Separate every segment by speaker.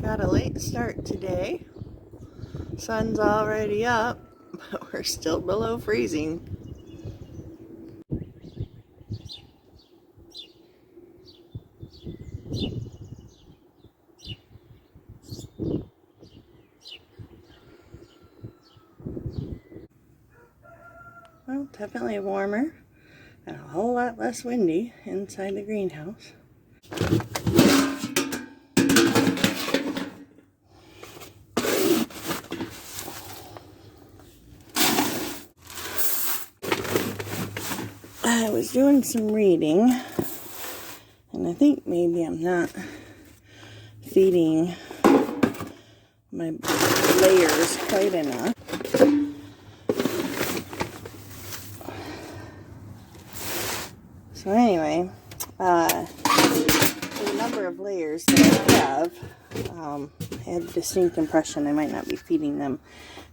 Speaker 1: got a late start today. Sun's already up, but we're still below freezing. Well, definitely warmer and a whole lot less windy inside the greenhouse. I was doing some reading, and I think maybe I'm not feeding my layers quite enough. So anyway, the number of layers that I have, I had a distinct impression I might not be feeding them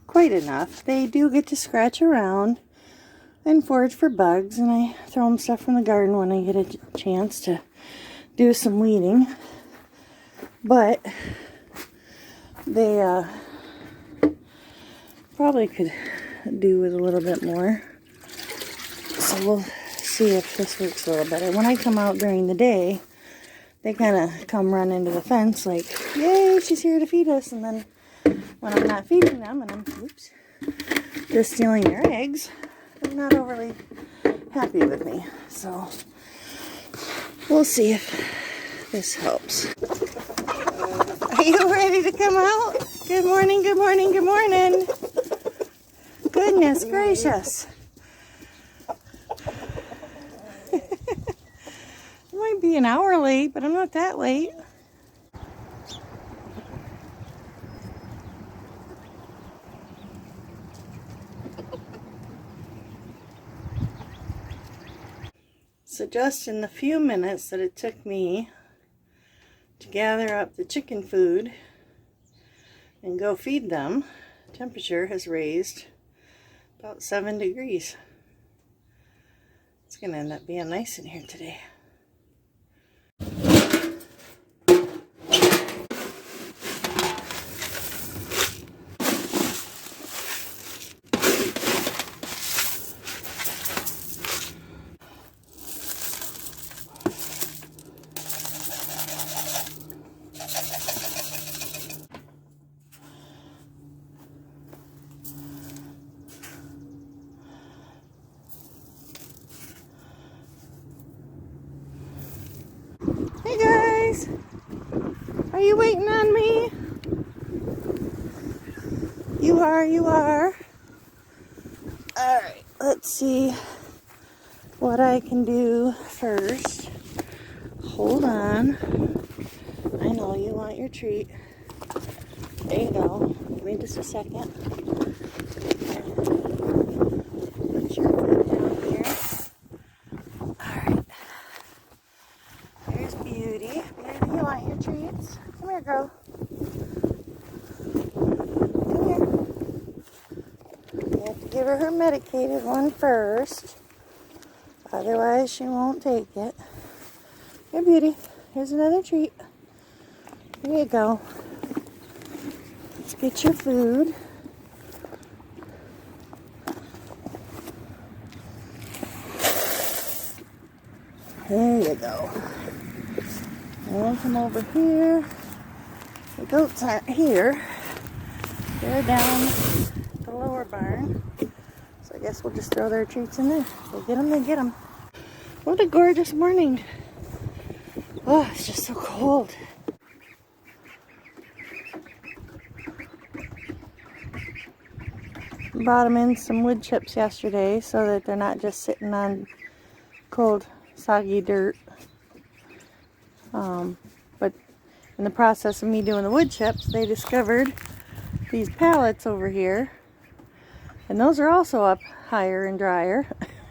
Speaker 1: quite enough. They do get to scratch around and forage for bugs, and I throw them stuff from the garden when I get a chance to do some weeding. But they probably could do with a little bit more. So we'll see if this works a little better. When I come out during the day, they kind of come run into the fence like, yay, she's here to feed us. And then when I'm not feeding them and I'm, oops, just stealing their eggs, they're not overly happy with me. So we'll see if this helps. Are you ready to come out? Good morning, good morning, good morning. Goodness gracious. It might be an hour late, but I'm not that late. So just in the few minutes that it took me to gather up the chicken food and go feed them, temperature has raised about 7 degrees. It's going to end up being nice in here today. Hey guys, are you waiting on me? You are. Alright, let's see what I can do first. Hold on. I know you want your treat. There you go. Give me just a second. Put your foot down here. Alright. There's Beauty. Beauty, you want your treats? Come here, girl. Come here. You have to give her her medicated one first. Otherwise, she won't take it. Here, Beauty. Here's another treat. Here you go. Let's get your food. There you go. And we'll come over here. The goats aren't here. They're down the lower barn. So I guess we'll just throw their treats in there. They get them, they get them. What a gorgeous morning. Oh, it's just so cold. Brought them in some wood chips yesterday so that they're not just sitting on cold, soggy dirt. But in the process of me doing the wood chips, they discovered these pallets over here. And those are also up higher and drier.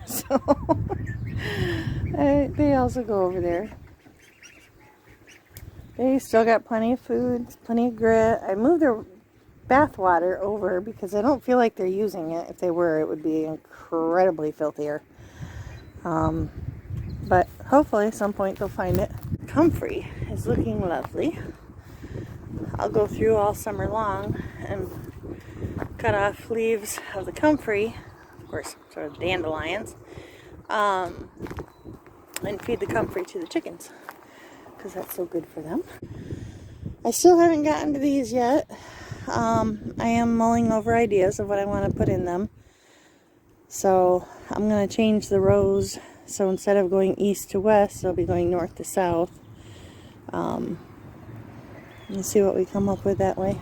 Speaker 1: So they also go over there. They still got plenty of food, plenty of grit. I moved their bath water over because I don't feel like they're using it. If they were, it would be incredibly filthier. But hopefully at some point they'll find it. Comfrey is looking lovely. I'll go through all summer long and cut off leaves of the comfrey, of course, sort of dandelions, and feed the comfrey to the chickens because that's so good for them. I still haven't gotten to these yet. I am mulling over ideas of what I want to put in them. So I'm going to change the rows. So instead of going east to west, I'll be going north to south. And see what we come up with that way.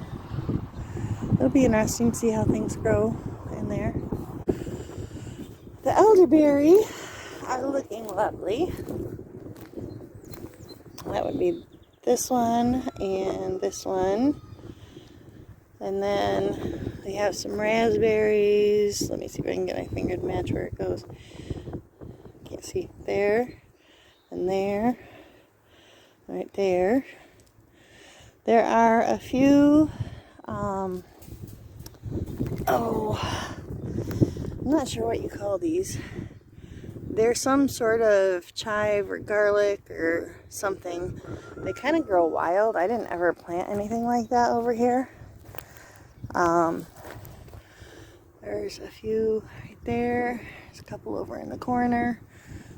Speaker 1: It'll be interesting to see how things grow in there. The elderberry are looking lovely. That would be this one and this one. And then we have some raspberries. Let me see if I can get my finger to match where it goes. Can't see. There and there. Right there. There are a few, I'm not sure what you call these. They're some sort of chive or garlic or something. They kind of grow wild. I didn't ever plant anything like that over here. There's a few right there. There's a couple over in the corner.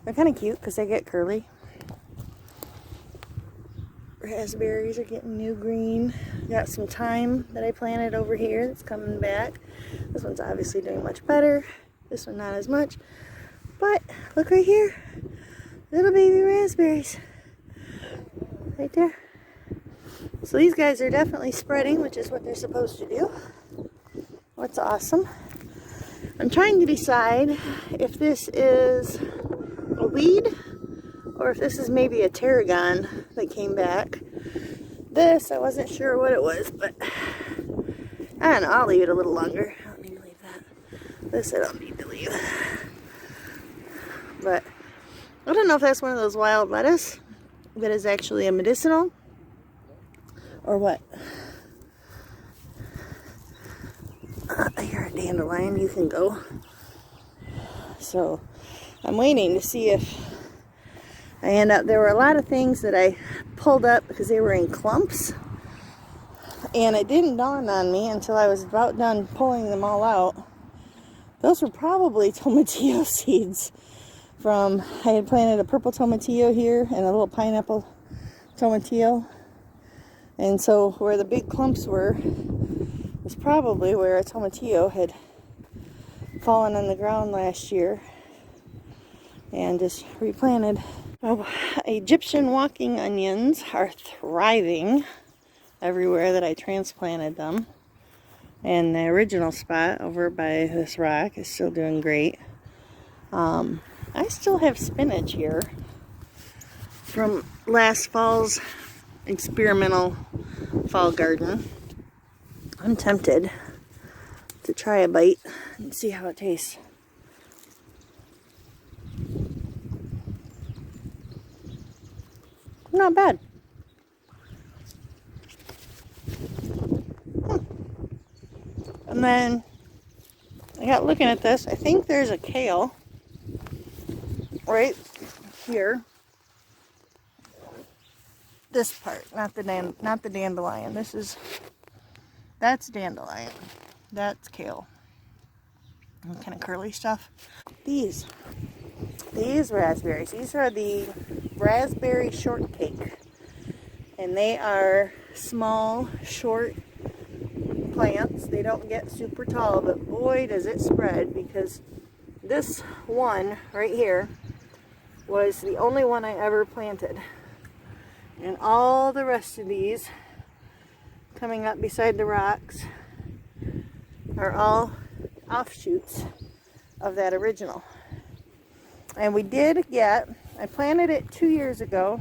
Speaker 1: They're kind of cute because they get curly. Raspberries are getting new green. Got some thyme that I planted over here that's coming back. This one's obviously doing much better. This one not as much. But look right here. Little baby raspberries. Right there. So these guys are definitely spreading, which is what they're supposed to do. What's awesome. I'm trying to decide if this is a weed or if this is maybe a tarragon that came back. This, I wasn't sure what it was, but I don't know, I'll leave it a little longer. I don't need to leave that. This I don't need to leave. But I don't know if that's one of those wild lettuce that is actually a medicinal or what. You're a dandelion, you can go. So I'm waiting to see if I end up, there were a lot of things that I pulled up because they were in clumps. And it didn't dawn on me until I was about done pulling them all out. Those were probably tomatillo seeds from, I had planted a purple tomatillo here and a little pineapple tomatillo. And so where the big clumps were was probably where a tomatillo had fallen on the ground last year and just replanted. Oh, Egyptian walking onions are thriving everywhere that I transplanted them. And the original spot over by this rock is still doing great. I still have spinach here from last fall's experimental fall garden. I'm tempted to try a bite and see how it tastes. Not bad. And then I got looking at this. I think there's a kale right here. This part, not the dandelion. That's dandelion. That's kale. And kind of curly stuff. These raspberries. These are the raspberry shortcake. And they are small, short plants. They don't get super tall, but boy does it spread, because this one right here was the only one I ever planted. And all the rest of these coming up beside the rocks are all offshoots of that original. And we did get, I planted it 2 years ago,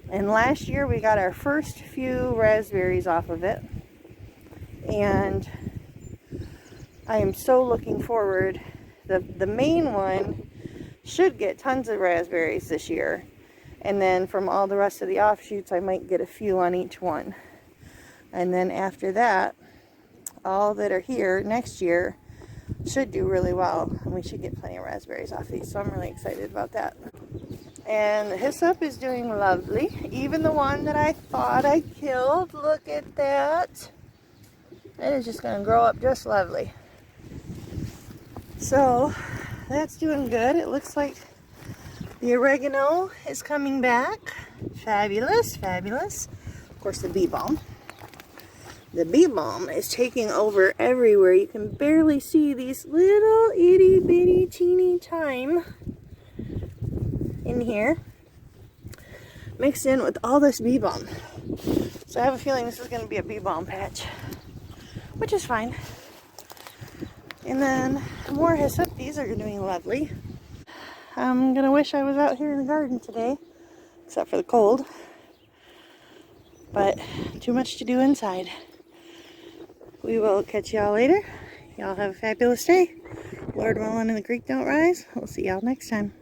Speaker 1: and last year we got our first few raspberries off of it. And I am so looking forward. The main one should get tons of raspberries this year. And then from all the rest of the offshoots, I might get a few on each one. And then after that, all that are here next year should do really well. And we should get plenty of raspberries off these. So I'm really excited about that. And the hyssop is doing lovely. Even the one that I thought I killed, look at that. It is just going to grow up just lovely. So that's doing good. It looks like the oregano is coming back. Fabulous, fabulous. Of course, the bee balm. The bee balm is taking over everywhere. You can barely see these little itty bitty teeny thyme in here, mixed in with all this bee balm. So I have a feeling this is going to be a bee balm patch, which is fine. And then more hyssop. These are doing lovely. I'm going to wish I was out here in the garden today, except for the cold. But too much to do inside. We will catch y'all later. Y'all have a fabulous day. Lord willing and the creek don't rise. We'll see y'all next time.